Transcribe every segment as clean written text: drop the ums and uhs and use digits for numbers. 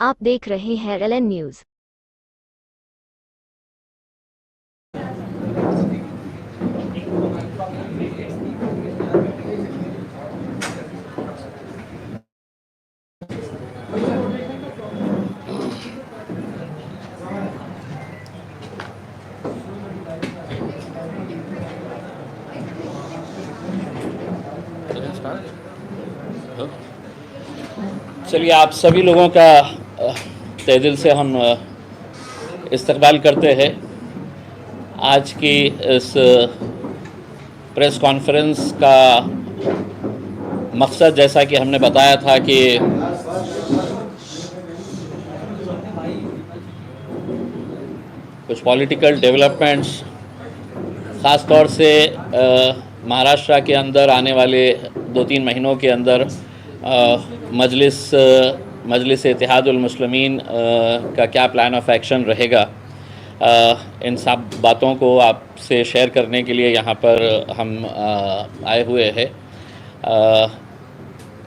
आप देख रहे हैं LN न्यूज़। चलिए, आप सभी लोगों का तहे दिल से हम इस्तकबाल करते हैं। आज की इस प्रेस कॉन्फ्रेंस का मकसद, जैसा कि हमने बताया था कि कुछ पॉलिटिकल डेवलपमेंट्स, ख़ास तौर से महाराष्ट्र के अंदर आने वाले 2-3 महीनों के अंदर मजलिस इत्तेहादुल मुस्लिमीन का क्या प्लान ऑफ एक्शन रहेगा, इन सब बातों को आपसे शेयर करने के लिए यहाँ पर हम आए हुए हैं।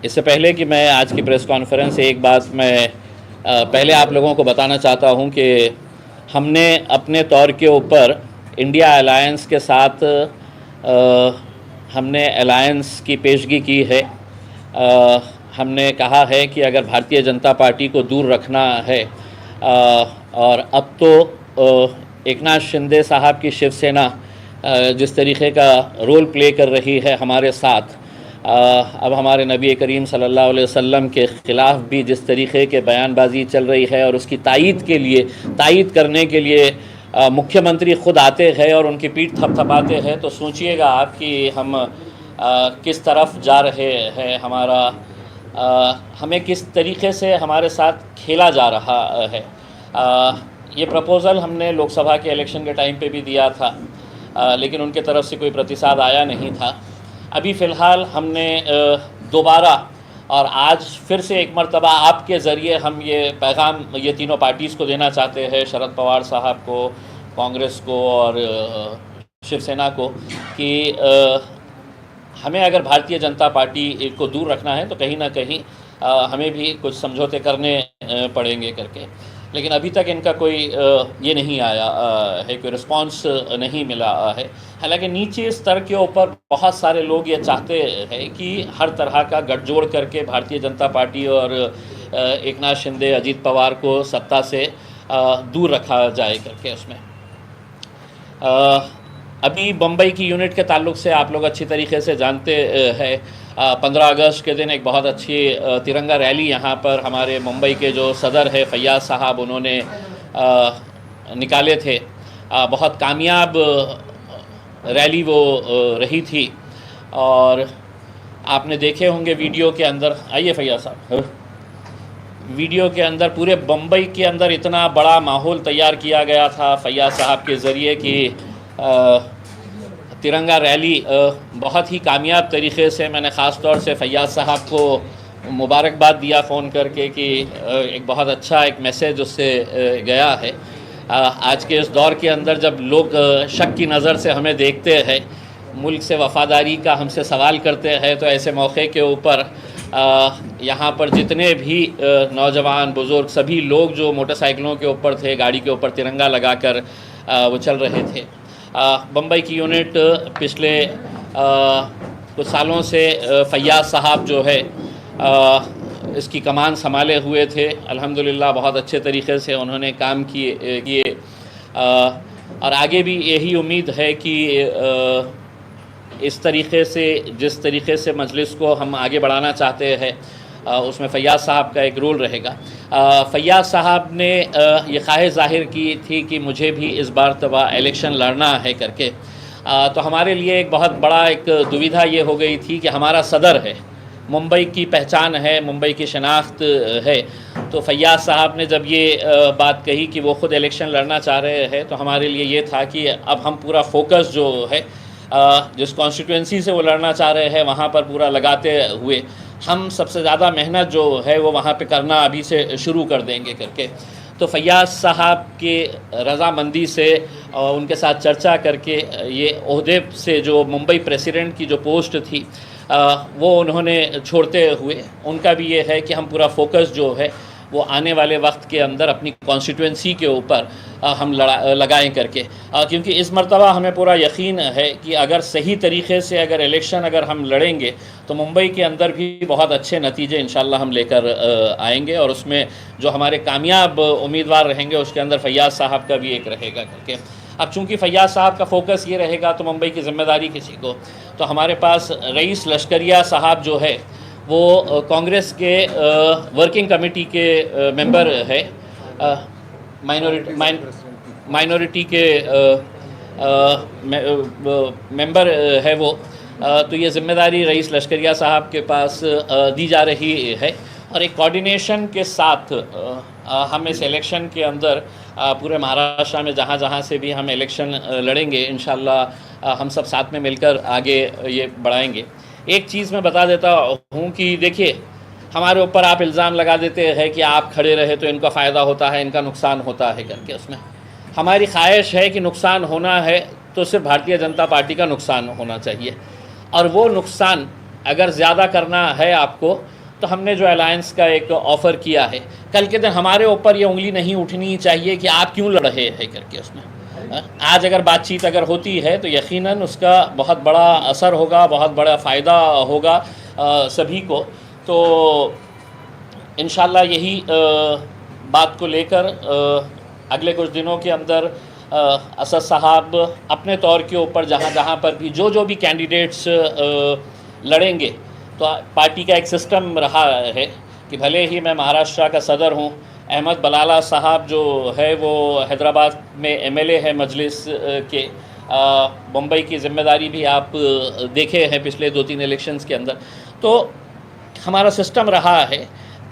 इससे पहले कि मैं आज की प्रेस कॉन्फ्रेंस से एक बात मैं पहले आप लोगों को बताना चाहता हूँ कि हमने अपने तौर के ऊपर इंडिया अलायंस के साथ हमने अलायंस की पेशगी की है। हमने कहा है कि अगर भारतीय जनता पार्टी को दूर रखना है, और अब तो एकनाथ शिंदे साहब की शिवसेना जिस तरीके का रोल प्ले कर रही है हमारे साथ, अब हमारे नबी करीम सल्लल्लाहु अलैहि वसल्लम के ख़िलाफ़ भी जिस तरीके के बयानबाजी चल रही है, और उसकी तायीद करने के लिए मुख्यमंत्री ख़ुद आते हैं और उनकी पीठ थपथपाते हैं, तो सोचिएगा आप कि हम किस तरफ जा रहे हैं। हमें किस तरीके से हमारे साथ खेला जा रहा है। ये प्रपोज़ल हमने लोकसभा के इलेक्शन के टाइम पे भी दिया था, लेकिन उनके तरफ से कोई प्रतिसाद आया नहीं था। अभी फ़िलहाल हमने दोबारा और आज फिर से एक मरतबा आपके ज़रिए हम ये पैगाम ये तीनों पार्टीज़ को देना चाहते हैं, शरद पवार साहब को, कांग्रेस को और शिवसेना को, कि हमें अगर भारतीय जनता पार्टी को दूर रखना है तो कहीं ना कहीं हमें भी कुछ समझौते करने पड़ेंगे करके। लेकिन अभी तक इनका कोई ये नहीं आया है, कोई रिस्पांस नहीं मिला है। हालांकि नीचे स्तर के ऊपर बहुत सारे लोग ये चाहते हैं कि हर तरह का गठजोड़ करके भारतीय जनता पार्टी और एकनाथ शिंदे, अजीत पवार को सत्ता से दूर रखा जाए करके। उसमें अभी बम्बई की यूनिट के ताल्लुक से आप लोग अच्छी तरीके से जानते हैं, 15 अगस्त के दिन एक बहुत अच्छी तिरंगा रैली यहाँ पर हमारे मुंबई के जो सदर है फैयाज़ साहब, उन्होंने निकाले थे। बहुत कामयाब रैली वो रही थी, और आपने देखे होंगे वीडियो के अंदर। आइए फैयाज़ साहब। वीडियो के अंदर पूरे बम्बई के अंदर इतना बड़ा माहौल तैयार किया गया था फैयाज़ साहब के ज़रिए कि तिरंगा रैली बहुत ही कामयाब तरीक़े से, मैंने ख़ास तौर से फैयाज़ साहब को मुबारकबाद दिया फ़ोन करके कि एक बहुत अच्छा एक मैसेज उससे गया है। आज के इस दौर के अंदर जब लोग शक की नज़र से हमें देखते हैं, मुल्क से वफ़ादारी का हमसे सवाल करते हैं, तो ऐसे मौके के ऊपर यहाँ पर जितने भी नौजवान बुज़ुर्ग सभी लोग जो मोटरसाइकिलों के ऊपर थे, गाड़ी के ऊपर तिरंगा लगाकर वो चल रहे थे। बम्बई की यूनिट पिछले कुछ सालों से फैयाज़ साहब जो है इसकी कमान संभाले हुए थे। अल्हम्दुलिल्लाह बहुत अच्छे तरीक़े से उन्होंने काम किए, और आगे भी यही उम्मीद है कि इस तरीक़े से, जिस तरीक़े से मजलिस को हम आगे बढ़ाना चाहते हैं, उसमें फैयाज़ साहब का एक रोल रहेगा। फैयाज़ साहब ने ये ख्वाहिश ज़ाहिर की थी कि मुझे भी इस बार तबा इलेक्शन लड़ना है करके। तो हमारे लिए एक बहुत बड़ा एक दुविधा ये हो गई थी कि हमारा सदर है, मुंबई की पहचान है, मुंबई की शनाख्त है। तो फैयाज़ साहब ने जब ये बात कही कि वो ख़ुद इलेक्शन लड़ना चाह रहे हैं, तो हमारे लिए ये था कि अब हम पूरा फोकस जो है जिस कॉन्स्टिट्यूंसी से वो लड़ना चाह रहे हैं वहाँ पर पूरा लगाते हुए हम सबसे ज़्यादा मेहनत जो है वो वहाँ पे करना अभी से शुरू कर देंगे करके। तो फैयाज़ साहब के रज़ामंदी से और उनके साथ चर्चा करके ये ओहदे से जो मुंबई प्रेसिडेंट की जो पोस्ट थी वो उन्होंने छोड़ते हुए, उनका भी ये है कि हम पूरा फोकस जो है वो आने वाले वक्त के अंदर अपनी कॉन्स्टिट्यूंसी के ऊपर हम लगाएं करके, क्योंकि इस मरतबा हमें पूरा यकीन है कि अगर सही तरीक़े से अगर इलेक्शन अगर हम लड़ेंगे तो मुंबई के अंदर भी बहुत अच्छे नतीजे इंशाल्लाह हम लेकर आएंगे, और उसमें जो हमारे कामयाब उम्मीदवार रहेंगे उसके अंदर फैयाज़ साहब का भी एक रहेगा करके। अब चूँकि फैयाज़ साहब का फोकस ये रहेगा तो मुंबई की ज़िम्मेदारी किसी को, तो हमारे पास रईस लश्करिया साहब जो है वो कांग्रेस के वर्किंग कमेटी के मेंबर है, माइनॉरिटी के मेंबर है वो, तो ये ज़िम्मेदारी रईस लश्करिया साहब के पास दी जा रही है, और एक कोऑर्डिनेशन के साथ हम इस इलेक्शन के अंदर पूरे महाराष्ट्र में जहाँ जहाँ से भी हम इलेक्शन लड़ेंगे इंशाल्लाह हम सब साथ में मिलकर आगे ये बढ़ाएंगे। एक चीज़ मैं बता देता हूँ कि देखिए, हमारे ऊपर आप इल्ज़ाम लगा देते हैं कि आप खड़े रहे तो इनका फ़ायदा होता है, इनका नुकसान होता है करके। उसमें हमारी ख्वाहिश है कि नुकसान होना है तो सिर्फ भारतीय जनता पार्टी का नुकसान होना चाहिए, और वो नुकसान अगर ज़्यादा करना है आपको तो हमने जो अलायंस का एक ऑफ़र किया है, कल के दिन हमारे ऊपर ये उंगली नहीं उठनी चाहिए कि आप क्यों लड़ रहे हैं करके। उसमें आज अगर बातचीत अगर होती है तो यकीनन उसका बहुत बड़ा असर होगा, बहुत बड़ा फ़ायदा होगा सभी को। तो इंशाल्लाह यही बात को लेकर अगले कुछ दिनों के अंदर असद साहब अपने तौर के ऊपर जहाँ जहाँ पर भी जो भी कैंडिडेट्स लड़ेंगे, तो पार्टी का एक सिस्टम रहा है कि भले ही मैं महाराष्ट्र का सदर हूँ, अहमद बलाला साहब जो है वो हैदराबाद में एमएलए है मजलिस के, मुंबई की ज़िम्मेदारी भी आप देखे हैं पिछले 2-3 इलेक्शंस के अंदर, तो हमारा सिस्टम रहा है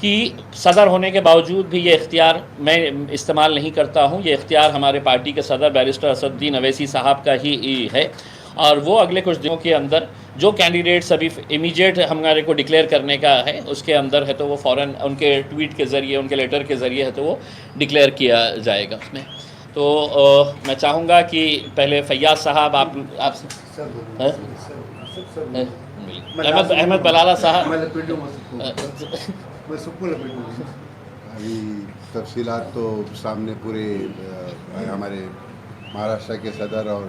कि सदर होने के बावजूद भी ये इख्तियार मैं इस्तेमाल नहीं करता हूँ। ये इख्तियार हमारे पार्टी के सदर बैरिस्टर असदुद्दीन अवैसी साहब का ही है, और वो अगले कुछ दिनों के अंदर जो कैंडिडेट्स अभी इमीडिएट हमारे को डिक्लेयर करने का है उसके अंदर है तो वो फ़ौरन उनके ट्वीट के ज़रिए, उनके लेटर के ज़रिए है तो वो डिक्लेयर किया जाएगा उसमें। तो मैं चाहूँगा कि पहले फैयाज़ साहब आप अहमद बलाला साहब अभी तफसीलात तो सामने पूरे हमारे महाराष्ट्र के सदर और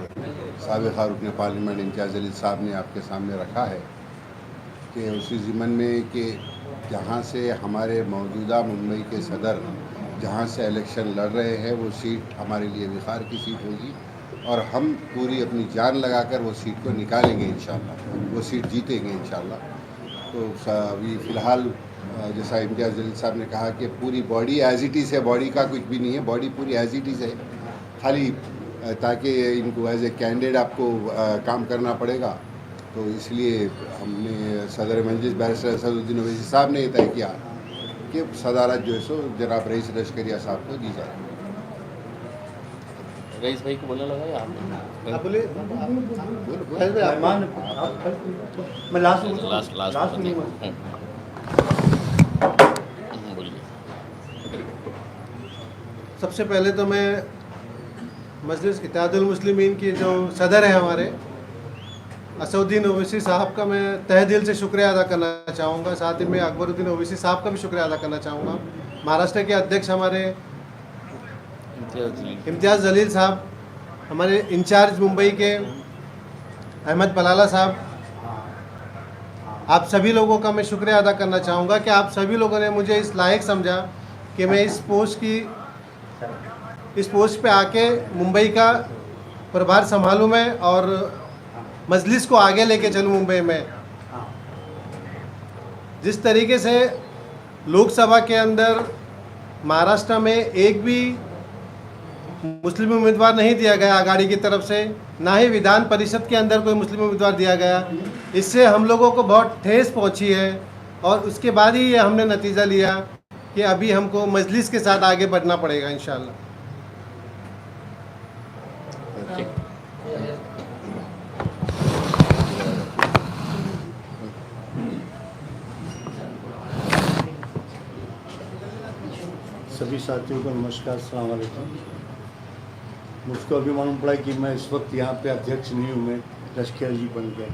साबिक़ रुकन पार्लियामेंट इम्तियाज़ जलील साहब ने आपके सामने रखा है कि उसी ज़िमन में कि जहाँ से हमारे मौजूदा मुंबई के सदर जहाँ से इलेक्शन लड़ रहे हैं वो सीट हमारे लिए विखार की सीट होगी, और हम पूरी अपनी जान लगाकर वो सीट को निकालेंगे इंशाल्लाह, वो सीट जीतेंगे इंशाल्लाह। तो अभी फ़िलहाल जैसा इम्तियाज़ जलील साहब ने कहा कि पूरी बॉडी एज इट इज़ है, बॉडी का कुछ भी नहीं है, बॉडी पूरी एज इट इज़ है, खाली ताकि इनको एज ए कैंडिडेट आपको काम करना पड़ेगा। तो इसलिए हमने सदर मजलिस बैरिस्टर असदुद्दीन अवैसी साहब ने तय किया कि सदारत जो है सो जनाब रईस लश्करिया साहब को दी जाए। रईस भाई को बोलने लगा या आप बोले मैं लास्ट बोलिए। सबसे पहले तो मैं मजलिस इत्तेहादुल मुस्लिमीन की जो सदर है हमारे असदुद्दीन ओवैसी साहब का मैं तहे दिल से शुक्रिया अदा करना चाहूँगा। साथ ही मैं अकबरुद्दीन ओवैसी साहब का भी शुक्रिया अदा करना चाहूँगा। महाराष्ट्र के अध्यक्ष हमारे इम्तियाज़ जलील साहब, हमारे इंचार्ज मुंबई के अहमद बलाला साहब, आप सभी लोगों का मैं शुक्रिया अदा करना चाहूँगा कि आप सभी लोगों ने मुझे इस लायक समझा कि मैं इस पोस्ट पे आके मुंबई का प्रभार संभालूँ मैं और मजलिस को आगे लेके चलूँ मुंबई में। जिस तरीके से लोकसभा के अंदर महाराष्ट्र में एक भी मुस्लिम उम्मीदवार नहीं दिया गया आघाड़ी की तरफ से, ना ही विधान परिषद के अंदर कोई मुस्लिम उम्मीदवार दिया गया, इससे हम लोगों को बहुत ठेस पहुंची है। और उसके बाद ही ये हमने नतीजा लिया कि अभी हमको मजलिस के साथ आगे बढ़ना पड़ेगा इंशाल्लाह। सभी साथियों को नमस्कार, अस्सलाम वालेकुम। मुझको अभी मालूम पड़ा कि मैं इस वक्त यहाँ पे अध्यक्ष नहीं हूँ, मैं लश्कर जी बन गया।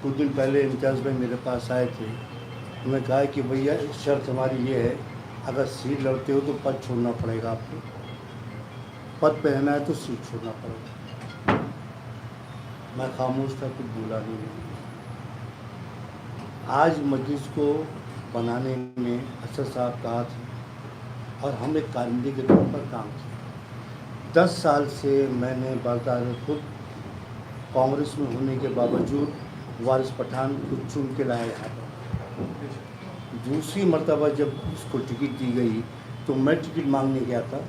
कुछ दिन पहले इम्तियाज़ भाई मेरे पास आए थे, उन्होंने कहा कि भैया शर्त हमारी ये है अगर सीट लड़ते हो तो पद छोड़ना पड़ेगा आपको, पद पे रहना है तो सीट छोड़ना पड़ेगा। मैं खामोश था, कुछ बोला नहीं। आज मजलिस को बनाने में असद साहब कहा था और हम एक कारमंदी के तौर पर काम किया। 10 साल से मैंने बाकायदा खुद कांग्रेस में होने के बावजूद वारिस पठान को चुन के लाया यहाँ पर। दूसरी मरतबा जब उसको टिकट दी गई तो मैं टिकट मांगने गया था,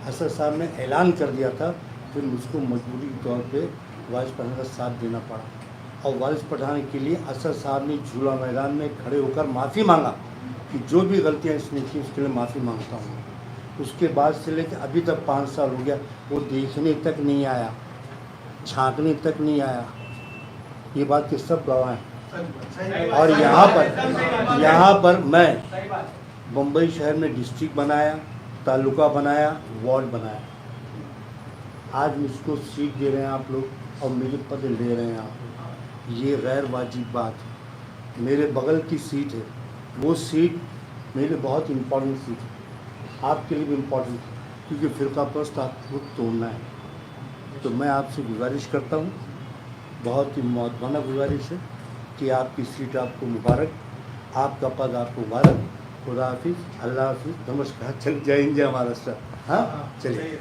असद साहब ने ऐलान कर दिया था, फिर मुझको मजबूरी के तौर पे वारिस पठान का साथ देना पड़ा। और वारिस पठान के लिए असद साहब ने झूला मैदान में खड़े होकर माफ़ी मांगा कि जो भी गलतियाँ इसने की उसके लिए माफ़ी मांगता हूँ। उसके बाद से लेकर अभी तक 5 साल हो गया, वो देखने तक नहीं आया, झांकने तक नहीं आया। ये बात के सब गवाह हैं। और यहाँ पर मैं बम्बई शहर में डिस्ट्रिक्ट बनाया, तालुका बनाया, वार्ड बनाया। आज मुझको सीट दे रहे हैं आप लोग और मेरे पद ले रहे हैं आप लोग, ये गैर वाजिब बात है। मेरे बगल की सीट है, वो सीट मेरे बहुत इम्पोर्टेंट सीट है, आपके लिए भी इम्पोर्टेंट है, क्योंकि फ़िरका परस्त आपको तोड़ना है। तो मैं आपसे गुजारिश करता हूँ, बहुत ही मौतबाना गुजारिश है कि आपकी सीट आपको मुबारक, आपका पद आपको मुबारक। खुदा हाफिज़, अल्लाह हाफिज़, नमस्कार। चल जय हिंद, जय महाराष्ट्र। हाँ चलिए।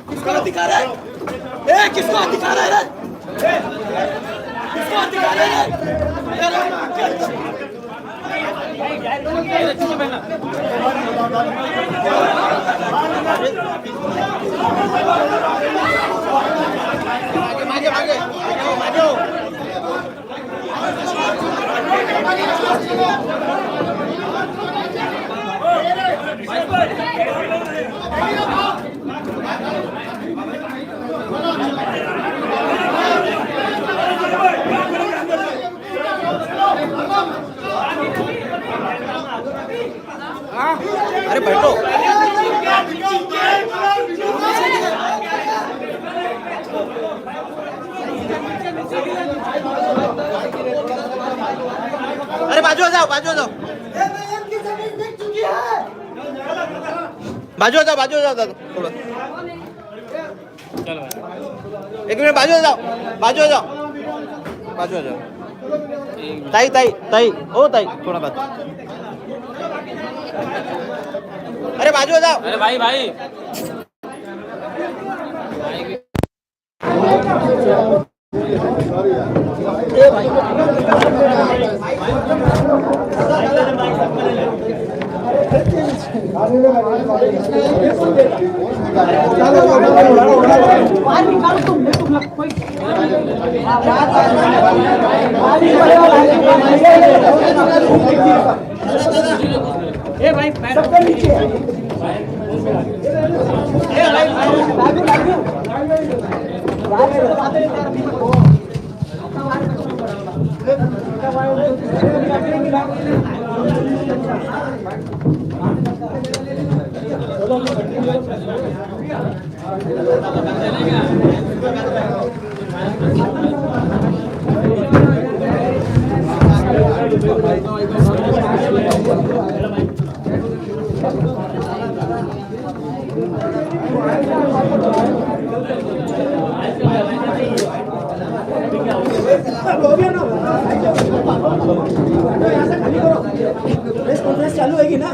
किसको दिखा रहा है? किसको दिखा रहा है? किसको दिखा रहा अरे बैठो। अरे बाजू आ जाओ, बाजू आ जाओ। बाजूला जाओ दादा थोडं. एक मिनिट बाजूला जाओ. ताई ओ ताई थोडा बात. अरे बाजूला जाओ. अरे भाई चालू है ना.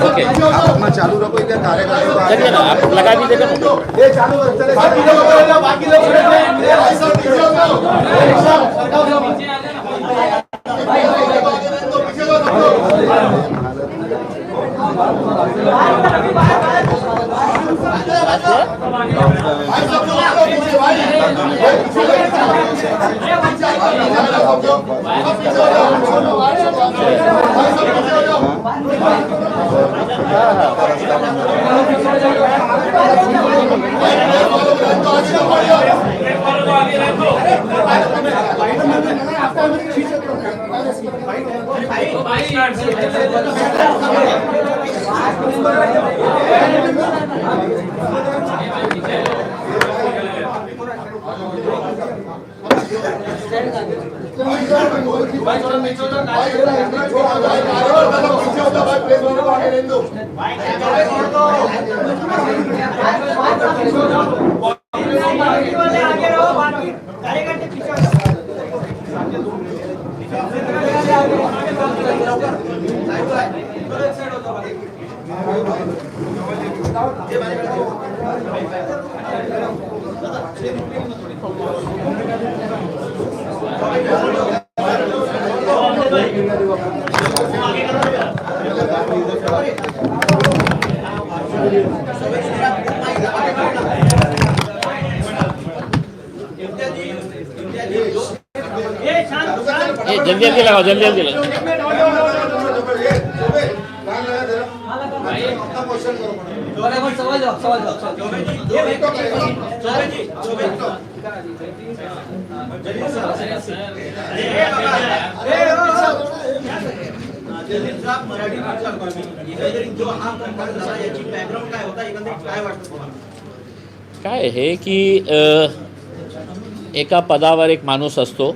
ओके आप अपना चालू रखो. क्या कार्यक्रम चलिए ना, आप लगा दीजिएगा. जल्दी लगाओ, जल्दी लगाओ. काय आहे की एका पदावर एक माणूस असतो.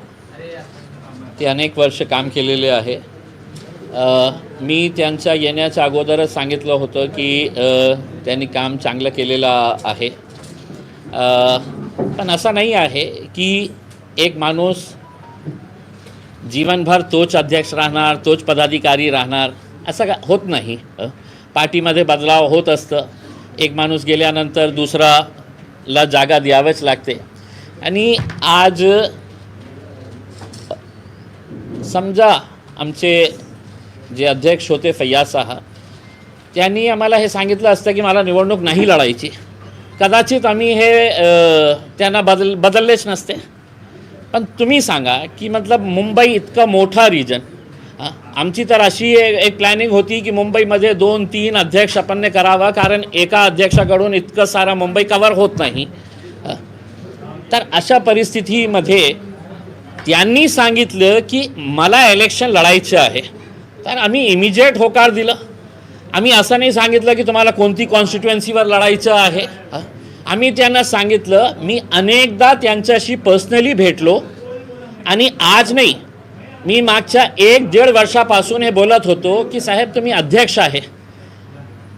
ते अनेक वर्ष काम केलेले आहे. मी त्यांच्या येण्याच्या अगोदरच सांगितलं होतं की त्यांनी काम चांगलं केलेलं आहे. पण असं नाही आहे की एक माणूस जीवनभर तोच अध्यक्ष राहणार, तोच पदाधिकारी राहणार, असं होत नाही. पार्टीमध्ये बदलाव होत असतं. एक माणूस गेल्यानंतर दुसराला जागा द्यावीच लागते. आणि आज समजा आमचे जे अध्यक्ष होते फैयाज साहब, त्यांनी आम्हाला हे सांगितलं असतं की मला निवडणूक नाही लढायची, कदाचित आम्ही हे त्यांना बदललेच नसते. पण तुम्ही सांगा की मतलब मुंबई इतका मोठा रिजन, आमची तर अशी एक प्लॅनिंग होती की मुंबईमध्ये 2-3 अध्यक्ष आपण करावा, कारण एका अध्यक्षाकडून इतकं सारा मुंबई कवर होत नाही. तर अशा परिस्थितीमध्ये त्यांनी सांगितलं की मला इलेक्शन लढायचं आहे, तर आम्ही इमिजिएट होकार दिलं. आम्ही असं नाही सांगितलं की तुम्हाला कोणती कॉन्स्टिट्युएन्सीवर लढायचं आहे. आम्ही त्यांना सांगितलं, मी अनेकदा त्यांच्याशी पर्सनली भेटलो आणि आज नाही, मी मागच्या 1-1.5 वर्षापासून हे बोलत होतो की साहेब तुम्ही अध्यक्ष आहे,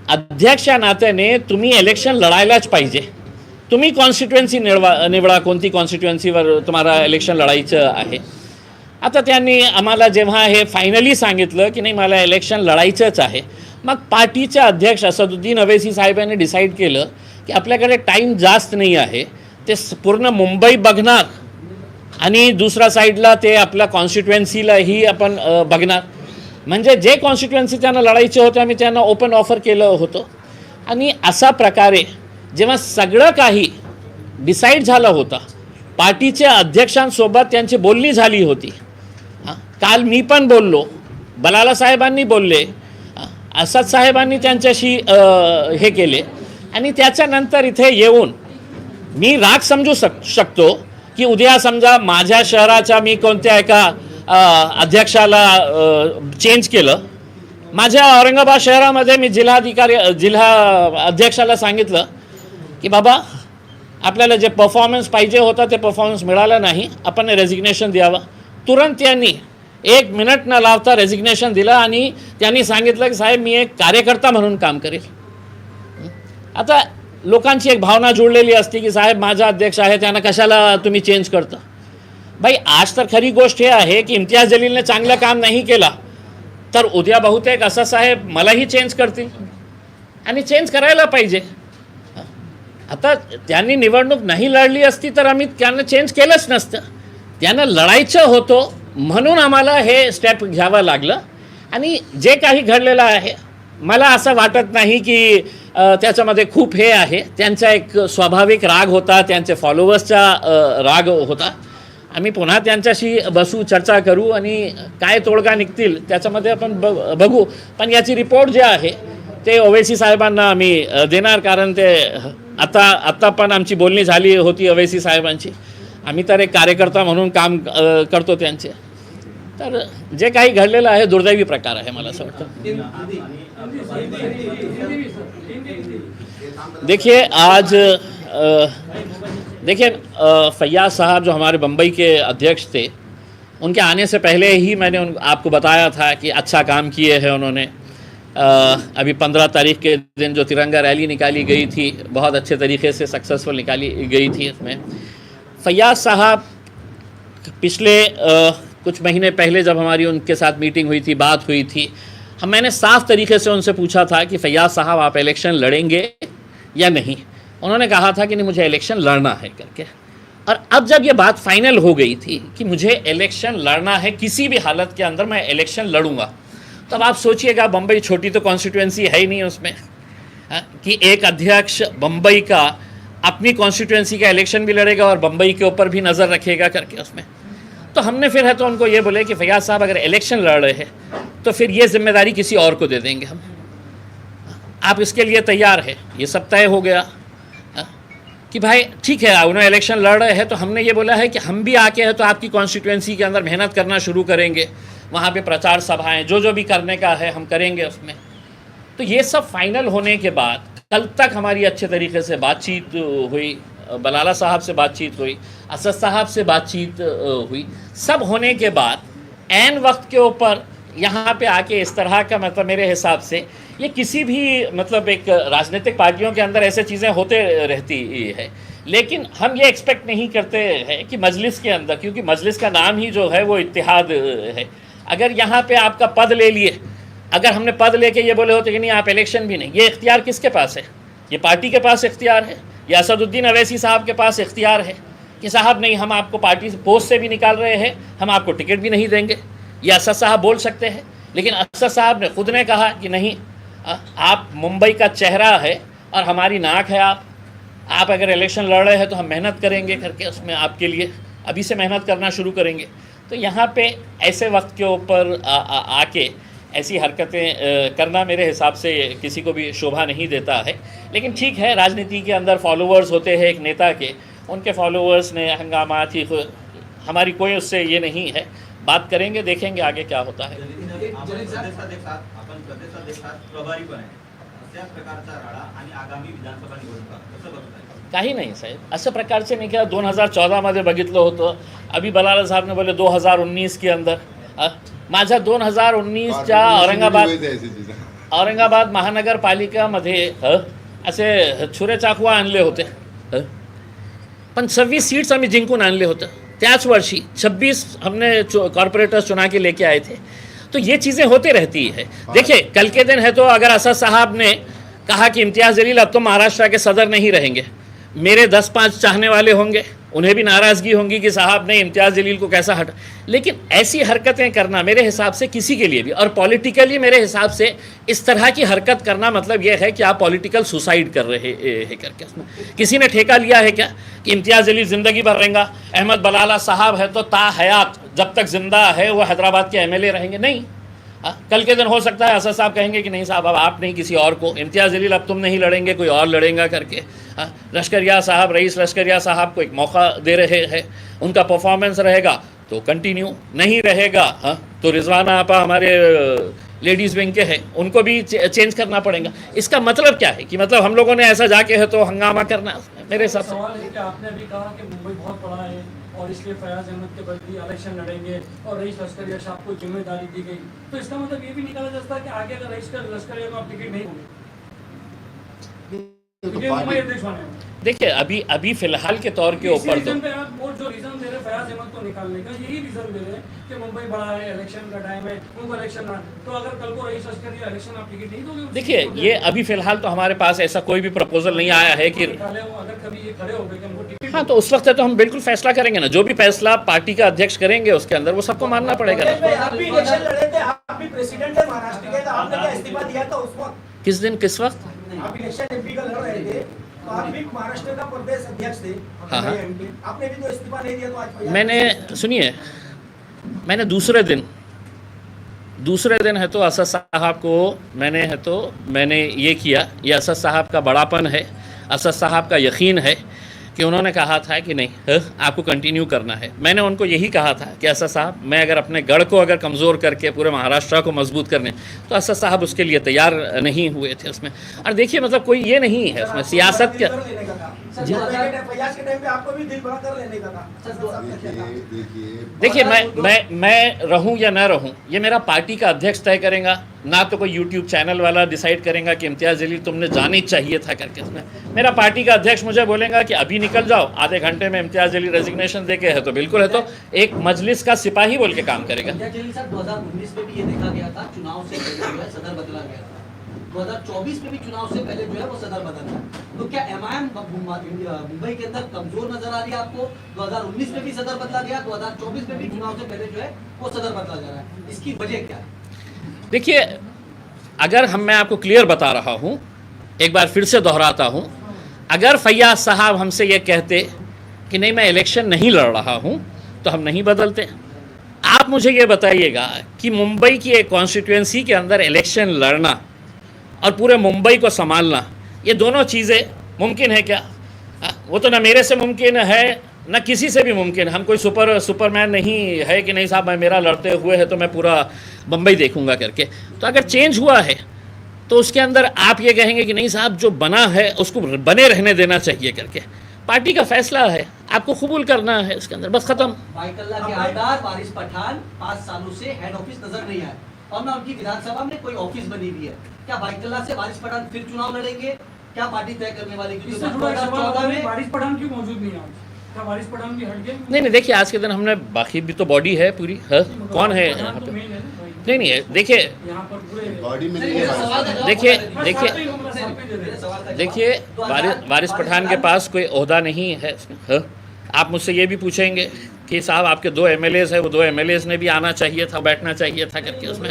अध्यक्ष या नात्याने तुम्ही इलेक्शन लढायलाच पाहिजे. तुम्ही कॉन्स्टिट्युएन्सी निवडा कोणती कॉन्स्टिट्युएन्सीवर तुम्हाला इलेक्शन लढायचं आहे. आता त्यांनी आम्हाला जेव्हा हे फायनली सांगितलं की नाही मला इलेक्शन लढायचंच आहे, मग पार्टीचे अध्यक्ष असदुद्दीन अवैसी साहेबांनी डिसाईड केलं की आपल्याकडे टाईम जास्त नाही आहे, ते पूर्ण मुंबई बघणार आणि दुसऱ्या साईडला ते आपल्या कॉन्स्टिट्युएन्सीलाही आपण बघणार. म्हणजे जे कॉन्स्टिट्युएन्सी त्यांना लढायचे होते आम्ही त्यांना ओपन ऑफर केलं होतं. आणि अशा प्रकारे जेव्हा सगळं काही डिसाईड झालं होतं, पार्टीच्या अध्यक्षांसोबत त्यांची बोलणी झाली होती. काल मी पण बोललो, बलाला साहेबांनी बोलले, असद साहेबांनी त्यांच्याशी हे केले. आणि त्याच्यानंतर इथे येऊन मी राग समजू शकतो की उद्या समजा माझ्या शहराच्या मी कोणत्या एका अध्यक्षाला चेंज केलं. माझ्या औरंगाबाद शहरामध्ये मी जिल्हा अध्यक्षाला सांगितलं की बाबा आपल्याला जे परफॉर्मन्स पाहिजे होता ते परफॉर्मन्स मिळालं नाही, आपण रेझिग्नेशन द्यावं. तुरंत त्यांनी 1 मिनिट न लावता रेझिग्नेशन दिलं आणि त्यांनी सांगितलं की साहेब मी एक कार्यकर्ता म्हणून काम करेल. आता लोकांची एक भावना जुळलेली असते की साहेब माझा अध्यक्ष आहे, त्यांना कशाला तुम्ही चेंज करता. भाई आज तर खरी गोष्ट हे आहे की इम्तियाज जलीलने चांगलं काम नाही केला तर उद्या बहुतेक असं साहेब मलाही चेंज करतील आणि चेंज करायला पाहिजे. आता त्यांनी निवडणूक नाही लढली असती तर आम्ही त्यांना चेंज केलंच नसतं. त्यांना लढायचं होतं म्हणून आम्हाला हे स्टेप घ्यावं लागलं. आणि जे काही घडलेलं आहे मला असं वाटत नाही की त्याच्यामध्ये खूप हे आहे. त्यांचा एक स्वाभाविक राग होता, त्यांचे फॉलोअर्सचा राग होता. आम्ही पुन्हा त्यांच्याशी बसू, चर्चा करू आणि काय तोडगा निघतील त्याच्यामध्ये आपण बघू. पण याची रिपोर्ट जे आहे ते ओवैसी साहेबांना आम्ही देणार, कारण ते आत्ता पण आमची बोलणी झाली होती ओवैसी साहेबांची. आम्ही तर एक कार्यकर्ता म्हणून काम करतो त्यांचे. तर जे काही घडलेलं आहे दुर्दैवी प्रकार आहे मला असं वाटतं. देखिए फैयाज साहब जो हमारे बम्बई के अध्यक्ष थे, उनके आने से पहले ही मैंने आपको बताया था कि अच्छा काम किए हैं उन्होंने. अभी 15 तारीख के दिन जो तिरंगा रैली निकाली गई थी बहुत अच्छे तरीके से सक्सेसफुल निकाली गई थी. इसमें फैयाज साहब पिछले कुछ महीने पहले जब हमारी उनके साथ मीटिंग हुई थी, बात हुई थी, मैंने साफ़ तरीके से उनसे पूछा था कि फैयाज साहब आप इलेक्शन लड़ेंगे या नहीं. उन्होंने कहा था कि नहीं मुझे इलेक्शन लड़ना है करके. और अब जब ये बात फाइनल हो गई थी कि मुझे इलेक्शन लड़ना है, किसी भी हालत के अंदर मैं इलेक्शन लड़ूंगा, तब आप सोचिएगा बम्बई छोटी तो कॉन्स्टिट्यूएंसी है ही नहीं उसमें, कि एक अध्यक्ष बम्बई का अपनी कॉन्स्टिट्यूएंसी का इलेक्शन भी लड़ेगा और बम्बई के ऊपर भी नज़र रखेगा करके उसमें. तो हमने फिर है तो उनको ये बोले कि फैयाज साहब अगर इलेक्शन लड़ रहे हैं तो फिर ये जिम्मेदारी किसी और को दे देंगे हम, आप इसके लिए तैयार है. ये सब तय हो गया कि भाई ठीक है उन्हें इलेक्शन लड़ रहे हैं, तो हमने ये बोला है कि हम भी आके है तो आपकी कॉन्स्टिट्यूएंसी के अंदर मेहनत करना शुरू करेंगे, वहाँ पे प्रचार सभाएं जो भी करने का है हम करेंगे उसमें. तो ये सब फाइनल होने के बाद कल तक हमारी अच्छे तरीके से बातचीत हुई, बलाला साहब से बातचीत हुई, असद साहब से बातचीत हुई. सब होने के बाद ऐन वक्त के ऊपर यहाँ पे आके इस तरह का मतलब मेरे हिसाब से ये किसी भी मतलब एक राजनीतिक पार्टियों के अंदर ऐसे चीज़ें होते रहती है. लेकिन हम ये एक्सपेक्ट नहीं करते हैं कि मजलिस के अंदर, क्योंकि मजलिस का नाम ही जो है वो इत्तेहाद है, अगर यहाँ पे आपका पद ले लिए, अगर हमने पद लेके ये बोले होते कि नहीं आप इलेक्शन भी नहीं, ये इख्तियार किसके पास है? ये पार्टी के पास इख्तियार है या असदुद्दीन अवैसी साहब के पास इख्तियार है कि साहब नहीं हम आपको पार्टी से पोस्ट से भी निकाल रहे हैं, हम आपको टिकट भी नहीं देंगे. ये असद साहब बोल सकते हैं, लेकिन असद साहब ने खुद ने कहा कि नहीं आप मुंबई का चेहरा है और हमारी नाक है आप अगर इलेक्शन लड़ रहे हैं तो हम मेहनत करेंगे करके उसमें आपके लिए अभी से मेहनत करना शुरू करेंगे। तो यहाँ पे ऐसे वक्त के ऊपर आके ऐसी हरकतें करना मेरे हिसाब से किसी को भी शोभा नहीं देता है। लेकिन ठीक है, राजनीति के अंदर फॉलोअर्स होते हैं एक नेता के, उनके फॉलोअर्स ने हंगामा थी, हमारी कोई उससे ये नहीं है, बात करेंगे, देखेंगे आगे क्या होता है। काही नाही साहेब, अशा प्रकारचे मी क्या 2014 मध्ये बघितलं होतं, अभी बलाला साहब ने बोले 2019 के अंदर माझ्या 2019च्या औरंगाबाद महानगरपालिकामध्ये असे छुरे चाकवा आणले होते, पण 26 सीट्स आम्ही जिंकून आणले होते। त्याच वर्षी 26 हमने कॉर्पोरेटर्स चुना के लेके आए थे। तो ये चीज़ें होती रहती है। देखिए कल के दिन है तो अगर असद साहब ने कहा कि इम्तियाज़ जलील अब तो महाराष्ट्र के सदर नहीं रहेंगे, मेरे 10-5 चाहने वाले होंगे, उन्हें भी नाराज़गी होंगी कि साहब ने इम्तियाज़ जलील को कैसा हटा। लेकिन ऐसी हरकतें करना मेरे हिसाब से किसी के लिए भी, और पॉलिटिकली मेरे हिसाब से इस तरह की हरकत करना मतलब ये है कि आप पॉलिटिकल सुसाइड कर रहे हैं करके। उसमें किसी ने ठेका लिया है क्या कि इम्तियाज़ जलील ज़िंदगी भर रहेगा, अहमद बलाला साहब है तो ता हयात जब तक ज़िंदा है वो हैदराबाद के MLA रहेंगे? नहीं। कल के दिन हो सकता है असद साहब कहेंगे कि नहीं साहब अब आप नहीं, किसी और को, इम्तियाज़ जलील अब तुम नहीं लड़ेंगे, कोई और लड़ेगा करके। लश्करिया साहब, रईस लश्करिया साहब को एक मौका दे रहे हैं, उनका परफॉर्मेंस रहेगा तो कंटिन्यू, नहीं रहेगा तो रिजवाना आपा हमारे लेडीज़ विंग के हैं, उनको भी चेंज करना पड़ेगा। इसका मतलब क्या है कि मतलब हम लोगों ने ऐसा जाके है तो हंगामा करना, मेरे हिसाब से। सवाल है कि आपने अभी कहा कि मुंबई बहुत बड़ा है और इसलिए फयाज अहमद के बदले इलेक्शन लड़ेंगे और रईस लश्करिया साहब को जिम्मेदारी दी गई, तो इसका मतलब ये भी निकाला जा सकता है कि आगे अगर रईस लश्करिया को आप टिकट नहीं होंगे। देखिए अभी फिलहाल के तौर के ऊपर तो जो रीजन दे रहे फयाज अहमद को निकालने का, यही रीजन दे रहे हैं कि मुंबई बड़ा है, इलेक्शन का टाइम है, उनको इलेक्शन ना, तो अगर कल को रईस लश्करिया इलेक्शन आप टिकट नहीं दोगे। देखिए ये अभी फिलहाल तो हमारे पास ऐसा कोई भी प्रपोजल नहीं आया है कि अगर कभी ये खड़े हो गए कि हमको टिकट, हाँ तो उस वक्त है तो हम बिल्कुल फैसला करेंगे ना, जो भी फैसला पार्टी का अध्यक्ष करेंगे उसके अंदर वो सबको मानना पड़ेगा ना। आप भी इलेक्शन लड़े थे, आप भी प्रेसिडेंट है महाराष्ट्र के, तो आपने क्या इस्तीफा दिया था उस वक्त? किस दिन किस वक्त? आप इलेक्शन MP का लड़ रहे थे, तो आप भी महाराष्ट्र का प्रदेश अध्यक्ष थे, आपने भी तो इस्तीफा नहीं दिया, तो आज मैंने सुनिए, मैंने दूसरे दिन है तो असद साहब को मैंने ये किया, ये असद साहब का बड़ापन है, असद साहब का यकीन है कि उन्होंने कहा था कि नहीं आपको कंटिन्यू करना है। मैंने उनको यही कहा था कि असद साहब मैं अगर अपने गढ़ को अगर कमज़ोर करके पूरे महाराष्ट्र को मजबूत करने, तो असद साहब उसके लिए तैयार नहीं हुए थे उसमें। और देखिए मतलब कोई ये नहीं है उसमें सियासत क्या, देखिए मैं रहूं या ना रहूं ये मेरा पार्टी का अध्यक्ष तय करेगा, ना तो कोई यूट्यूब चैनल वाला डिसाइड करेगा कि इम्तियाज़ जलील तुमने जाना ही चाहिए था करके। उसमें मेरा पार्टी का अध्यक्ष मुझे बोलेगा कि अभी निकल जाओ, आधे घंटे में इम्तियाज़ जलील रेजिग्नेशन दे के है तो बिल्कुल है, तो एक मजलिस का सिपाही बोल के काम करेगा। 2019 में भी ये देखा गया था, चुनाव से पहले सदर बदला गया था, 2024 में भी चुनाव से पहले जो है वो सदर बदला। तो क्या MIM मुंबई के अंदर कमजोर नजर आ रही है आपको? 2019 में भी सदर बदला गया, 2024 में भी चुनाव से पहले जो है वो सदर बदला जा रहा है, इसकी वजह क्या है? देखिए अगर मैं आपको क्लियर बता रहा हूँ, एक बार फिर से दोहराता हूँ, अगर फैयाज साहब हमसे ये कहते कि नहीं मैं इलेक्शन नहीं लड़ रहा हूँ तो हम नहीं बदलते। आप मुझे ये बताइएगा कि मुंबई की एक कॉन्स्टिट्यूएंसी के अंदर इलेक्शन लड़ना और पूरे मुंबई को संभालना, ये दोनों चीज़ें मुमकिन है क्या? वो तो ना मेरे से मुमकिन है ना किसी से भी मुमकिन। हम कोई सुपरमैन नहीं है कि नहीं साहब मैं मेरा लड़ते हुए है तो मैं पूरा बम्बई देखूंगा करके। तो अगर चेंज हुआ है तो उसके अंदर आप ये कहेंगे कि नहीं साहब जो बना है उसको बने रहने देना चाहिए करके। पार्टी का फैसला है, आपको कबूल करना है इसके अंदर, बस खत्म। बाइकल्ला के आमदार वारिस पठान 5 सालों से हेड ऑफिस नजर नहीं आए और ना उनकी विधानसभा में कोई ऑफिस बनी हुई है। क्या बाइकल्ला से वारिस पठान फिर चुनाव लड़ेंगे? क्या पार्टी तय करने वाली? वारिस पठान क्यों मौजूद नहीं है? क्या वारिस पठान भी हट गए? नहीं देखिए आज के दिन हमने बाकी भी तो बॉडी है पूरी है, कौन है यहाँ पे? नहीं है देखिए देखिए वारिस पठान के पास कोई ओहदा नहीं है इसमें। आप मुझसे ये भी पूछेंगे कि साहब आपके 2 MLAs है, वो 2 MLAs ने भी आना चाहिए था, बैठना चाहिए था करके उसमें।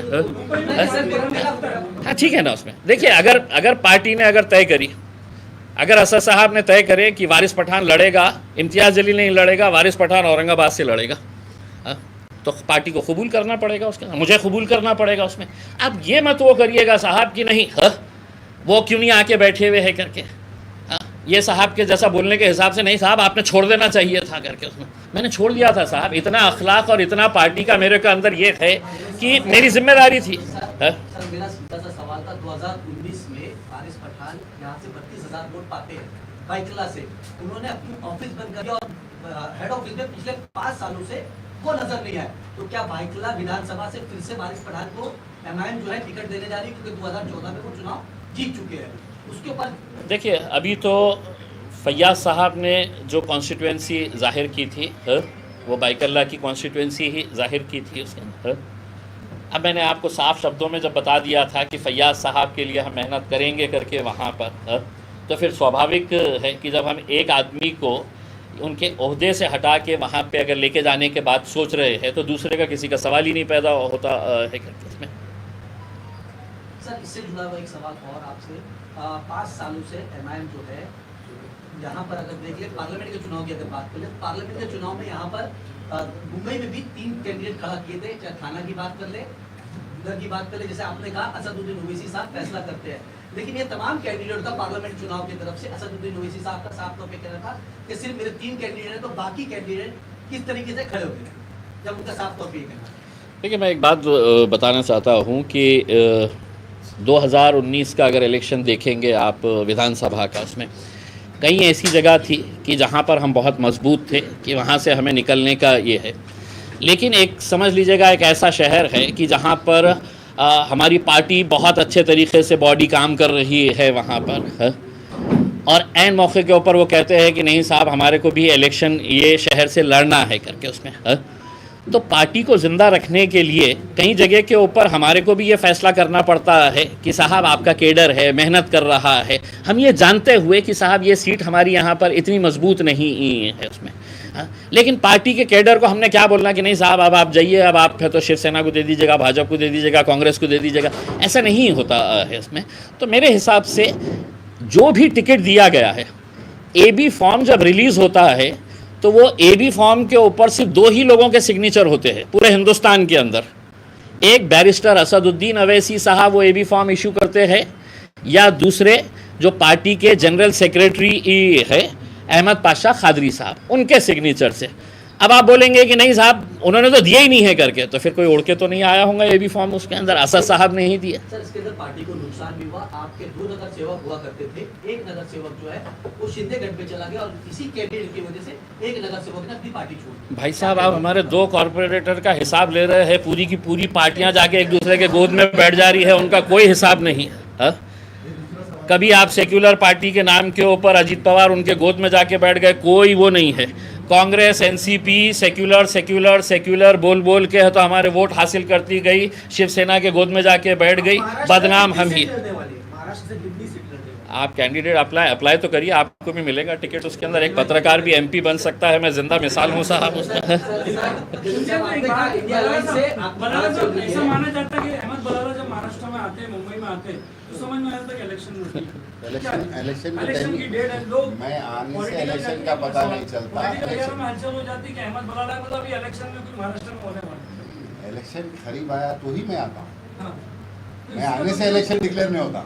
हाँ ठीक है ना। उसमें देखिए, अगर पार्टी ने अगर तय करी, अगर असद साहब ने तय करे कि वारिस पठान लड़ेगा, इम्तियाज़ जलील नहीं लड़ेगा, वारिस पठान औरंगाबाद से लड़ेगा, तो पार्टी को कबूल करना पड़ेगा, उसके मुझे कबूल करना पड़ेगा उसमें। अब ये मत वो करिएगा साहब कि नहीं वो क्यों नहीं आके बैठे हुए है करके, ये साहब के जैसा बोलने के हिसाब से नहीं साहब आपने छोड़ देना चाहिए था करके। उसमें मैंने छोड़ दिया था साहब। इतना अखलाक और इतना पार्टी का मेरे के अंदर ये है कि मेरी जिम्मेदारी थी। सर मेरा सीधा सा सवाल था, 2019 में वारिस पठान यहाँ से 32,000 वोट पाते हैं बाइकला से, उन्होंने अपनी ऑफिस बंद कर दिया और हेड ऑफिस में पिछले 5 सालों से वो नजर नहीं आया। तो क्या बाइकला विधानसभा से फिर से वारिस पठान को एमआईएम जो है टिकट देने जा रही है, क्योंकि 2014 में वो चुनाव जीत चुके हैं? उसके ऊपर देखिए, अभी तो फैयाज साहब ने जो कॉन्स्टिट्यूएंसी जाहिर की थी वो बाइकल्ला की कॉन्स्टिट्यूएंसी ही जाहिर की थी उसके। अब मैंने आपको साफ शब्दों में जब बता दिया था कि फैयाज साहब के लिए हम मेहनत करेंगे करके वहाँ पर, तो फिर स्वाभाविक है कि जब हम एक आदमी को उनके ओहदे से हटा के वहाँ पे अगर लेके जाने के बाद सोच रहे हैं तो दूसरे का किसी का सवाल ही नहीं पैदा होता है करके इसमें। सर इससे जुड़ा हुआ एक सवाल और आपसे, 5 सालों से एमआईएम जो है यहाँ पर अगर देख ले पार्लियामेंट के चुनाव की अगर बात करें, पार्लियामेंट के चुनाव में यहाँ पर मुंबई में भी 3 कैंडिडेट खड़ा किए थे, चाहे थाना की बात कर ले, उधर की बात कर ले, जैसे आपने कहा असदुद्दीन ओवैसी साहब फैसला करते हैं, लेकिन ये तमाम कैंडिडेट था पार्लियामेंट चुनाव की तरफ से असदुद्दीन ओवैसी साहब का साफ तौर पे कहना था कि सिर्फ मेरे 3 कैंडिडेट हैं, तो बाकी कैंडिडेट किस तरीके से खड़े होते हैं, जब उनका साफ तौर पे कहना। देखिए, मैं एक बात बताना चाहता हूँ कि 2019 का अगर इलेक्शन देखेंगे आप विधानसभा का, उसमें कई ऐसी जगह थी कि जहाँ पर हम बहुत मजबूत थे कि वहाँ से हमें निकलने का ये है, लेकिन एक समझ लीजिएगा एक ऐसा शहर है कि जहाँ पर हमारी पार्टी बहुत अच्छे तरीके से बॉडी काम कर रही है वहाँ पर, और ऐन मौके के ऊपर वो कहते हैं कि नहीं साहब हमारे को भी इलेक्शन ये शहर से लड़ना है करके उसमें। तो पार्टी को ज़िंदा रखने के लिए कई जगह के ऊपर हमारे को भी ये फ़ैसला करना पड़ता है कि साहब आपका केडर है, मेहनत कर रहा है, हम ये जानते हुए कि साहब ये सीट हमारी यहाँ पर इतनी मजबूत नहीं है उसमें। लेकिन पार्टी के केडर को हमने क्या बोलना कि नहीं साहब अब आप जाइए, अब आप तो शिवसेना को दे दीजिएगा, भाजपा को दे दीजिएगा, कांग्रेस को दे दीजिएगा, ऐसा नहीं होता है इसमें। तो मेरे हिसाब से जो भी टिकट दिया गया है, AB फॉर्म जब रिलीज़ होता है तो वो AB फॉर्म के ऊपर सिर्फ 2 ही लोगों के सिग्नेचर होते हैं पूरे हिंदुस्तान के अंदर। एक बैरिस्टर असदुद्दीन ओवैसी साहब वो AB फॉर्म इशू करते हैं, या दूसरे जो पार्टी के जनरल सेक्रेटरी है अहमद पाशा खादरी साहब, उनके सिग्नेचर से। अब आप बोलेंगे कि नहीं साहब उन्होंने तो दिया ही नहीं है करके, तो फिर कोई उड़ के तो नहीं आया होगा AB फॉर्म उसके अंदर, असद साहब ने ही दिया। सर इसके अंदर पार्टी को नुकसान भी हुआ, आपके 2 नगर सेवक हुआ करते थे, एक नगर सेवक जो है वो शिंदेगढ़ पे चला गया और इसी कैंडिडेट की वजह से एक नगर सेवक ने अपनी पार्टी छोड़ दी। भाई साहब आप हमारे 2 कॉर्पोरेटर का हिसाब ले रहे हैं, पूरी की पूरी पार्टियां जाके एक दूसरे के गोद में बैठ जा रही है, उनका कोई हिसाब नहीं है। कभी आप सेक्युलर पार्टी के नाम के ऊपर अजीत पवार उनके गोद में जाके बैठ गए, कोई वो नहीं है। Congress NCP secular secular secular बोल बोल के तो हमारे वोट हासिल करती गई, शिवसेना के गोद में जाके बैठ गई, बदनाम हम ही। आप कैंडिडेट अप्लाई तो करिए, आपको भी मिलेगा टिकट उसके अंदर। एक पत्रकार भी MP बन सकता है, मैं जिंदा मिसाल हूँ साहब उसमें। ऐसा माना जाता है कि अहमद बलाला जब महाराष्ट्र में आते हैं, मुंबई में आते हैं, तो समझ में आता है कि इलेक्शन की डेट है, लोग मैं आने से इलेक्शन का पता नहीं चलता। में हलचल हो जाती है कि अहमद बलाला को तो अभी इलेक्शन में कुछ महाराष्ट्र में होने वाला है। इलेक्शन करीब आया तो ही मैं आता हूँ, हाँ। मैं आने से इलेक्शन डिक्लेयर नहीं होता,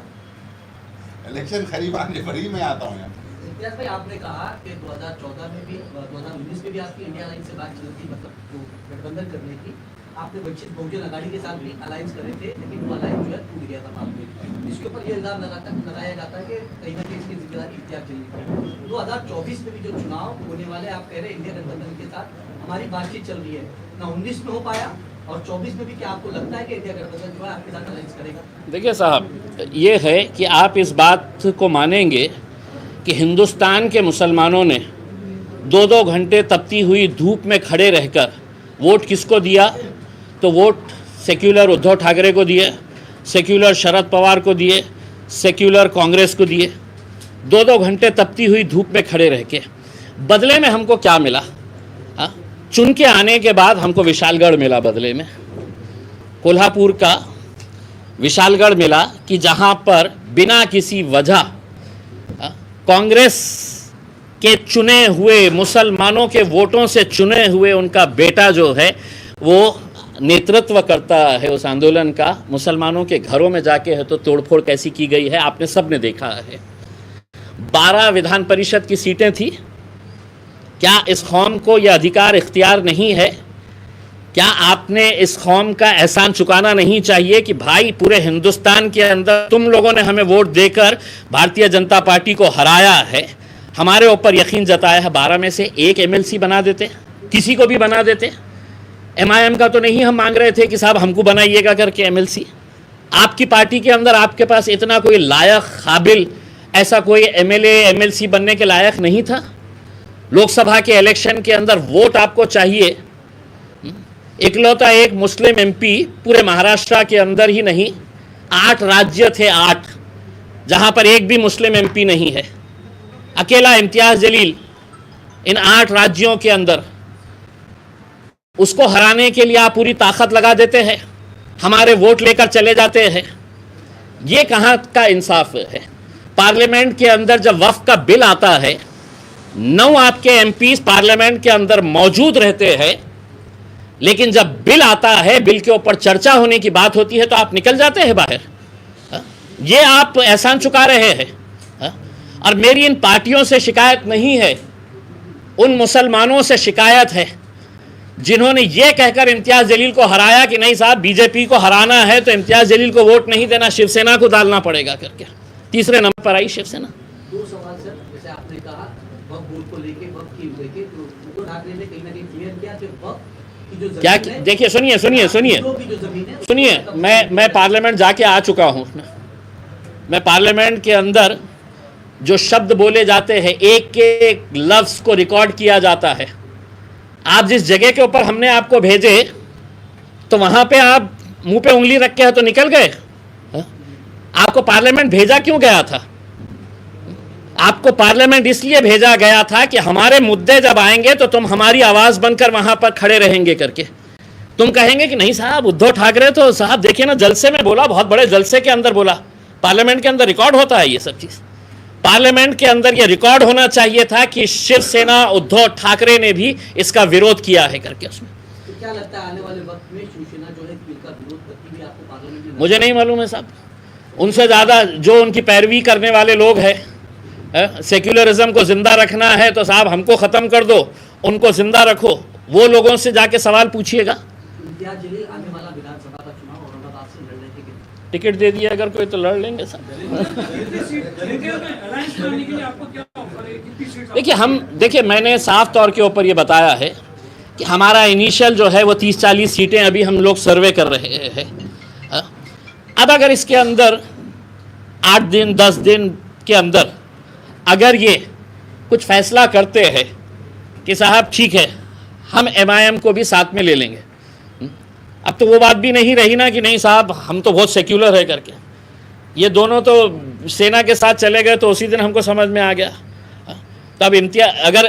इलेक्शन करीब आने पर ही मैं आता हूँ यहाँ। इम्तियाज भाई आपने कहा कि 2014 में भी 2019 में भी आपकी इंडिया अलायंस से बात चल थी, मतलब गठबंधन करने की, आपने वंचित बहुजन अघाड़ी के साथ भी अलायंस करे थे, लेकिन वो अलायंस जो है टूट गया था बाद में। इसके ऊपर ये इल्जाम लगाया जाता है कि कहीं ना कहीं इसकी जिम्मेदारी इम्तियाज की। 2024 में भी जो चुनाव होने वाले, आप कह रहे हैं इंडिया गठबंधन के साथ हमारी बातचीत चल रही है, ना 19 में हो पाया और 24 में भी, क्या आपको लगता है कि इंडिया गठबंधन जो है आपके साथ अलायंस करेगा? देखिए साहब, ये है कि आप इस बात को मानेंगे कि हिंदुस्तान के मुसलमानों ने 2-2 घंटे तपती हुई धूप में खड़े रहकर वोट किसको दिया? तो वोट सेक्युलर उद्धव ठाकरे को दिए, सेक्युलर शरद पवार को दिए, सेक्युलर कांग्रेस को दिए। 2-2 घंटे तपती हुई धूप में खड़े रह के बदले में हमको क्या मिला? हाँ, चुन के आने के बाद हमको विशालगढ़ मिला, बदले में कोल्हापुर का विशालगढ़ मिला कि जहां पर बिना किसी वजह कांग्रेस के चुने हुए मुसलमानों के वोटों से चुने हुए उनका बेटा जो है वो नेतृत्व करता है उस आंदोलन का। मुसलमानों के घरों में जाके है तो तोड़फोड़ कैसी की गई है आपने सब ने देखा है। 12 विधान परिषद की सीटें थी। क्या इस कौम को यह अधिकार इख्तियार नहीं है? क्या आपने इस कौम का एहसान चुकाना नहीं चाहिए कि भाई पूरे हिंदुस्तान के अंदर तुम लोगों ने हमें वोट देकर भारतीय जनता पार्टी को हराया है, हमारे ऊपर यकीन जताया है, 12 में से एक एमएलसी बना देते, किसी को भी बना देते। एमआईएम का तो नहीं हम मांग रहे थे कि साहब हमको बनाइएगा करके एमएलसी। आपकी पार्टी के अंदर आपके पास इतना कोई लायक काबिल ऐसा कोई एमएलए एमएलसी बनने के लायक नहीं था। लोकसभा के इलेक्शन के अंदर वोट आपको चाहिए। इकलौता एक मुस्लिम एमपी पूरे महाराष्ट्र के अंदर ही नहीं, 8 राज्य थे, 8 जहां पर एक भी मुस्लिम एमपी नहीं है। अकेला इम्तियाज जलील इन 8 राज्यों के अंदर, उसको हराने के लिए आप पूरी ताकत लगा देते हैं, हमारे वोट लेकर चले जाते हैं। ये कहां का इंसाफ है? पार्लियामेंट के अंदर जब वक्फ का बिल आता है, 9 आपके एमपी पार्लियामेंट के अंदर मौजूद रहते हैं, लेकिन जब बिल आता है, बिल के ऊपर चर्चा होने की बात होती है तो आप निकल जाते हैं बाहर। ये आप एहसान चुका रहे हैं। और मेरी इन पार्टियों से शिकायत नहीं है, उन मुसलमानों से शिकायत है जिन्होंने ये कहकर इम्तियाज जलील को हराया कि नहीं साहब बीजेपी को हराना है तो इम्तियाज जलील को वोट नहीं देना, शिवसेना को डालना पड़ेगा करके। तीसरे नंबर पर आई शिवसेना। 2 सवाल सर, जैसे आपने कहा वक्त बोर्ड को लेके, वक्त की लेके, तो उद्धव ठाकरे ने कहीं ना कहीं क्लियर किया कि वक्त की जो क्या, देखिए सुनिए, मैं पार्लियामेंट जाके आ चुका हूँ। मैं पार्लियामेंट के अंदर जो शब्द बोले जाते हैं, एक के एक लफ्ज को रिकॉर्ड किया जाता है। आप जिस जगह के ऊपर हमने आपको भेजे तो वहां पे आप मुंह पे उंगली रख के तो निकल गए। आपको पार्लियामेंट भेजा क्यों गया था? आपको पार्लियामेंट इसलिए भेजा गया था कि हमारे मुद्दे जब आएंगे तो तुम हमारी आवाज बनकर वहां पर खड़े रहेंगे करके। तुम कहेंगे कि नहीं साहब उद्धव ठाकरे तो साहब देखिए ना जलसे में बोला, बहुत बड़े जलसे के अंदर बोला। पार्लियामेंट के अंदर रिकॉर्ड होता है ये सब चीज। पार्लियामेंट के अंदर ये रिकॉर्ड होना चाहिए था कि शिवसेना उद्धव ठाकरे ने भी इसका विरोध किया है करके। उसमें तो क्या लगता है आने वाले वक्त में शिवसेना जो है बिल का विरोध करती भी आपको पार्लियामेंट में? मुझे नहीं मालूम है साहब, उनसे ज़्यादा जो उनकी पैरवी करने वाले लोग हैं। सेक्युलरिज्म को जिंदा रखना है तो साहब हमको ख़त्म कर दो, उनको जिंदा रखो, वो लोगों से जाके सवाल पूछिएगा। इम्तियाज जलील आने वाला विधानसभा का चुनाव औरंगाबाद से लड़ने के टिकट दे दिया अगर कोई तो लड़ लेंगे साहब। देखिए मैंने साफ तौर के ऊपर ये बताया है कि हमारा इनिशियल जो है वो 30-40 सीटें अभी हम लोग सर्वे कर रहे हैं। अब अगर इसके अंदर 8 दिन 10 दिन के अंदर अगर ये कुछ फैसला करते हैं कि साहब ठीक है हम एमआईएम को भी साथ में ले लेंगे, अब तो वो बात भी नहीं रही ना कि नहीं साहब हम तो बहुत सेक्युलर है करके। ये दोनों तो सेना के साथ चले गए तो उसी दिन हमको समझ में आ गया। तब अगर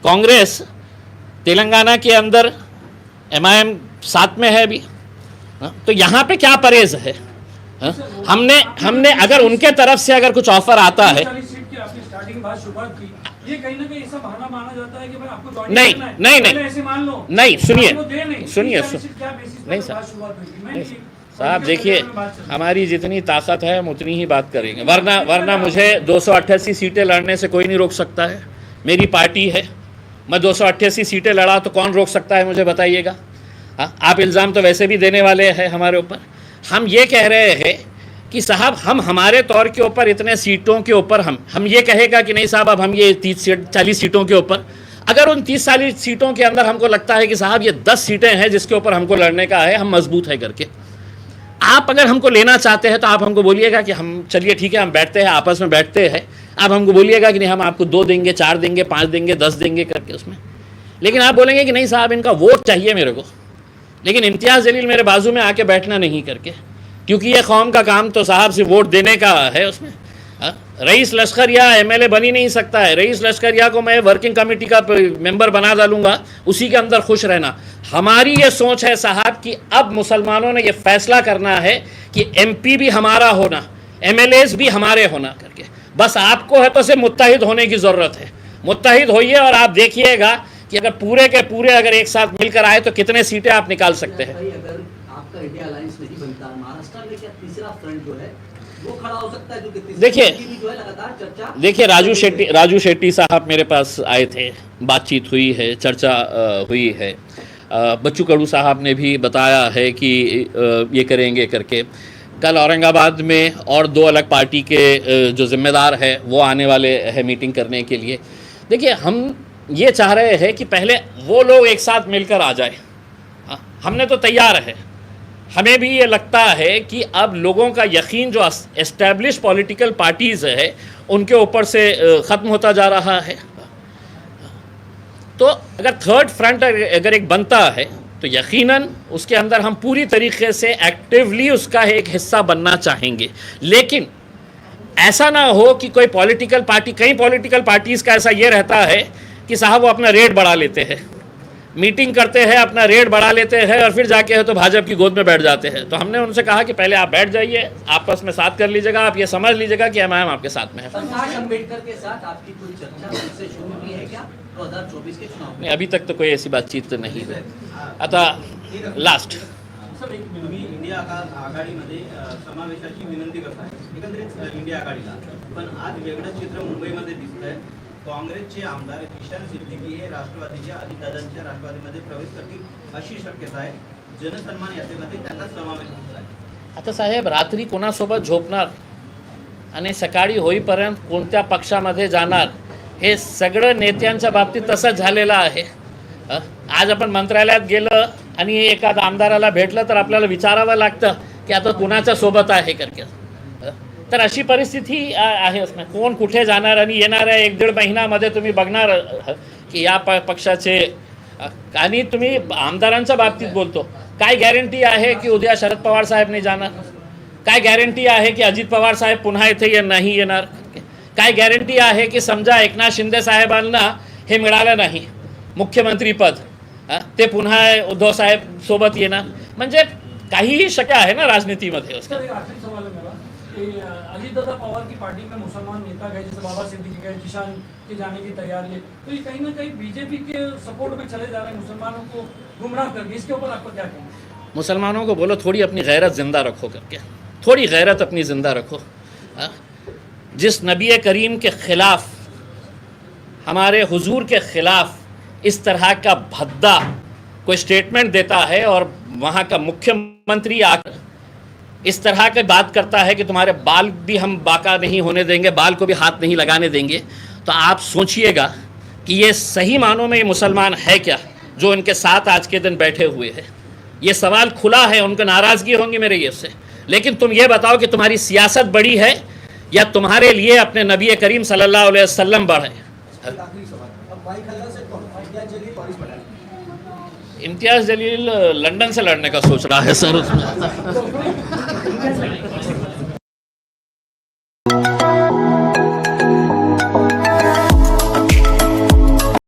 कांग्रेस तेलंगाना के अंदर एमआईएम साथ में है अभी, तो यहाँ पे क्या परहेज है? हमने अगर उनके तरफ से अगर कुछ ऑफर आता है, ये कहीं ना कहीं ऐसा बहाना माना जाता है कि भाई आपको नहीं सुनिए नहीं साहब देखिए हमारी जितनी ताकत है हम उतनी ही बात करेंगे, वरना मुझे 288 सीटें लड़ने से कोई नहीं रोक सकता है। मेरी पार्टी है, मैं 288 सीटें लड़ा तो कौन रोक सकता है मुझे बताइएगा। हाँ, आप इल्ज़ाम तो वैसे भी देने वाले हैं हमारे ऊपर। हम ये कह रहे हैं कि साहब हम हमारे तौर के ऊपर इतने सीटों के ऊपर हम ये कहेगा कि नहीं साहब अब हम ये 30-40 सीटों के ऊपर, अगर उन 30-40 सीटों के अंदर हमको लगता है कि साहब ये 10 सीटें हैं जिसके ऊपर हमको लड़ने का है, हम मजबूत है करके, आप अगर हमको लेना चाहते हैं तो आप हमको बोलिएगा कि हम चलिए ठीक है हम बैठते हैं, आपस में बैठते हैं। आप हमको बोलिएगा कि नहीं हम आपको 2 देंगे, 4 देंगे, 5 देंगे, 10 देंगे करके उसमें। लेकिन आप बोलेंगे कि नहीं साहब इनका वोट चाहिए मेरे को, लेकिन इम्तियाज़ जलील मेरे बाजू में आके बैठना नहीं करके, क्योंकि ये कौम का काम तो साहब से वोट देने का है उसमें। रईस लश्करिया एमएलए बन ही नहीं सकता है। रईस लश्करिया को मैं वर्किंग कमेटी का मेंबर बना डालूंगा, उसी के अंदर खुश रहना। हमारी ये सोच है साहब कि अब मुसलमानों ने ये फैसला करना है कि एमपी भी हमारा होना, एमएलएस भी हमारे होना करके। बस आपको है तो से मुत्तहिद होने की ज़रूरत है। मुत्तहिद होइए और आप देखिएगा कि अगर पूरे के पूरे अगर एक साथ मिलकर आए तो कितने सीटें आप निकाल सकते हैं। अगर आपका इंडिया अलायंस नहीं बनता, महाराष्ट्र में क्या तीसरा फ्रंट जो है वो खड़ा हो सकता है? जो कि देखिए जो है लगातार चर्चा, देखिए राजू शेट्टी साहब मेरे पास आए थे, बातचीत हुई है, चर्चा हुई है। बच्चू कडू साहब ने भी बताया है कि ये करेंगे करके। कल औरंगाबाद में और 2 अलग पार्टी के जो जिम्मेदार है वो आने वाले हैं मीटिंग करने के लिए। देखिए हम ये चाह रहे हैं कि पहले वो लोग एक साथ मिलकर आ जाए। हमने तो तैयार है। हमें भी ये लगता है कि अब लोगों का यकीन जो एस्टैब्लिश पॉलिटिकल पार्टीज़ है उनके ऊपर से ख़त्म होता जा रहा है। तो अगर थर्ड फ्रंट अगर एक बनता है तो यकीनन उसके अंदर हम पूरी तरीके से एक्टिवली उसका एक हिस्सा बनना चाहेंगे। लेकिन ऐसा ना हो कि कोई पॉलिटिकल पार्टी, कई पॉलिटिकल पार्टीज़ का ऐसा ये रहता है कि साहब वो अपना रेट बढ़ा लेते हैं, मीटिंग करते हैं, अपना रेट बढ़ा लेते हैं और फिर जाके है तो भाजपा की गोद में बैठ जाते हैं। तो हमने उनसे कहा कि पहले आप बैठ जाइए, आपस में साथ कर लीजिएगा, आप ये समझ लीजिएगा कि एमआईएम आपके साथ में है। प्रकाश अम्बेडकर के साथ आपकी कोई चर्चा उनसे शुरू हुई है क्या 2024 के चुनाव में? नहीं, अभी तक तो कोई ऐसी बातचीत नहीं है। आता लास्ट तुम्ही इंडिया आघाडीमध्ये समावेशाची विनंती करताय एकंदरीत इंडिया आघाडीला, पण आज वेगळं चित्र मुंबईमध्ये दिसतंय। काँग्रेसचे आमदार किशन सिद्दीकी हे राष्ट्रवादीच्या अजितदादांच्या राष्ट्रवादीमध्ये प्रवेश करतील अशी शक्यता आहे। जनसन्मान यात्रेमध्ये त्यांचा समावेश होत आहे। आता साहेब रात्री कोणासोबत झोपणार आणि सकाळी होईपर्यंत कोणत्या पक्षामध्ये जाणार हे सगळं नेत्यांच्या बाबतीत तसंच झालेलं आहे। आज आपण मंत्रालयात गेलं आणि एखाद्या आमदाराला भेटलं तर आपल्याला विचारावं लागतं की आता कुणाच्या सोबत आहे करके। तर अशी परिस्थिती आहे। कोण कुठे जाणार आणि येणाऱ्या 1-1.5 महिन्यामध्ये तुम्ही बघणार की या पक्षाचे, आणि तुम्ही आमदारांच्या बाबतीत बोलतो, काय गॅरंटी आहे की उद्या शरद पवार साहेब नाही जाणार? काय गॅरंटी आहे की अजित पवार साहेब पुन्हा इथे नाही येणार? काय गॅरंटी आहे की समजा एकनाथ शिंदे साहेबांना हे मिळालं नाही मुख्यमंत्री पद, ते पुन्हा उद्धव साहेब सोबत येणार? म्हणजे काहीही शक्य आहे ना राजनीतीमध्ये। सर एक आखिरी सवाल है मेरा कि अजीतदादा पवार की पार्टी में मुसलमान नेता गए, जैसे बाबा सिद्दीकी गए, किसान के जाने की तैयारी है, तो ये कहीं ना कहीं बीजेपी के सपोर्ट में चले जा रहे हैं मुसलमानों को गुमराह करके। इसके ऊपर आपको क्या कहना? मुसलमानों को बोलो थोड़ी अपनी गैरत ज़िंदा रखो करके, थोड़ी गैरत अपनी ज़िंदा रखो। जिस नबी करीम के ख़िलाफ़, हमारे हुजूर के ख़िलाफ़ इस तरह का भद्दा कोई स्टेटमेंट देता है और वहाँ का मुख्यमंत्री आकर इस तरह की बात करता है कि तुम्हारे बाल भी हम बाका नहीं होने देंगे, बाल को भी हाथ नहीं लगाने देंगे, तो आप सोचिएगा कि ये सही मानों में ये मुसलमान है क्या जो इनके साथ आज के दिन बैठे हुए हैं। ये सवाल खुला है, उनको नाराज़गी होंगी मेरे ये से। लेकिन तुम ये बताओ कि तुम्हारी सियासत बड़ी है या तुम्हारे लिए अपने नबी करीम सल्लल्लाहु अलैहि वसल्लम बड़े? इम्तियाज़ जलील लंदन से लड़ने का सोच रहा है सर उसमें।